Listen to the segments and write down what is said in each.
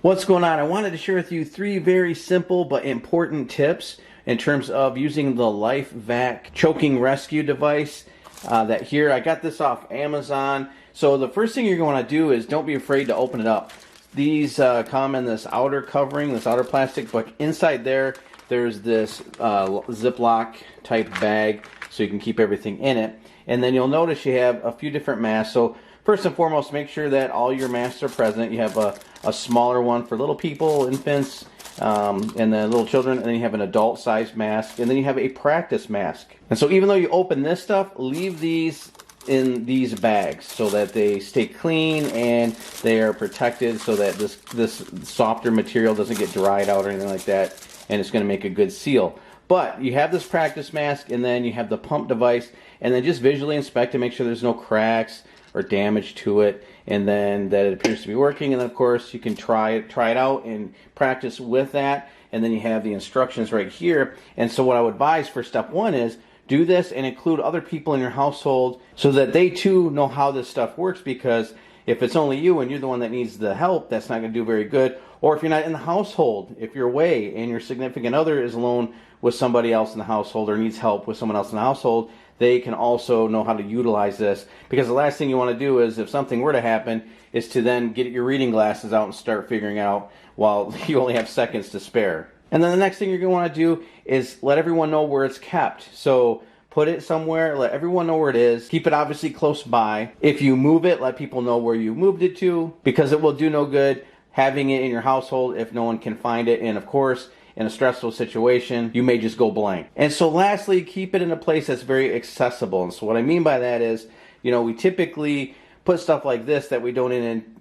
What's going on? I wanted to share with you 3 very simple but important tips in terms of using the LifeVac choking rescue device. I got this off Amazon. So the first thing you're going to do is don't be afraid to open it up. These come in this outer covering, this outer plastic, but inside there's this Ziploc type bag so you can keep everything in it. And then you'll notice you have a few different masks. So first and foremost, make sure that all your masks are present. You have a smaller one for little people, infants, and then little children, and then you have an adult-sized mask, and then you have a practice mask. And so even though you open this stuff, leave these in these bags so that they stay clean and they are protected so that this softer material doesn't get dried out or anything like that, and it's going to make a good seal. But you have this practice mask, and then you have the pump device, and then just visually inspect to make sure there's no cracks or damage to it, and then that it appears to be working. And then of course you can try it out and practice with that, and then you have the instructions right here. And so what I would advise for step 1 is do this and include other people in your household so that they too know how this stuff works, because if it's only you and you're the one that needs the help, that's not going to do very good. Or if you're not in the household, if you're away and your significant other is alone with somebody else in the household or needs help with someone else in the household, they can also know how to utilize this. Because the last thing you want to do is, if something were to happen, is to then get your reading glasses out and start figuring out while you only have seconds to spare. And then the next thing you're going to want to do is let everyone know where it's kept. So put it somewhere, let everyone know where it is. Keep it obviously close by. If you move it, let people know where you moved it to, because it will do no good having it in your household if no one can find it. And of course, in a stressful situation, you may just go blank. And so lastly, keep it in a place that's very accessible. And so what I mean by that is, we typically put stuff like this that we don't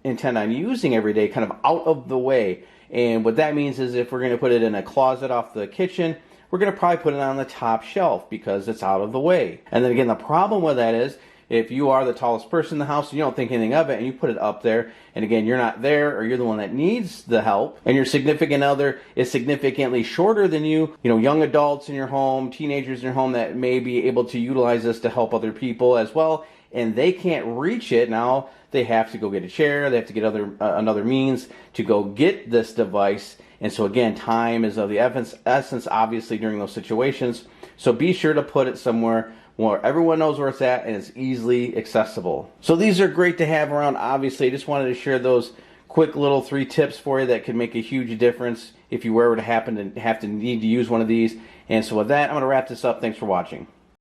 intend on using every day kind of out of the way. And what that means is if we're going to put it in a closet off the kitchen, we're going to probably put it on the top shelf because it's out of the way. And then again, the problem with that is if you are the tallest person in the house and you don't think anything of it and you put it up there, and again, you're not there or you're the one that needs the help, and your significant other is significantly shorter than you, young adults in your home, teenagers in your home that may be able to utilize this to help other people as well, and they can't reach it, now they have to go get a chair, they have to get another means to go get this device. And so again, time is of the essence obviously during those situations. So be sure to put it somewhere where everyone knows where it's at and it's easily accessible. So these are great to have around. Obviously, I just wanted to share those quick little 3 tips for you that could make a huge difference if you were to happen to need to use one of these. And so with that, I'm going to wrap this up. Thanks for watching.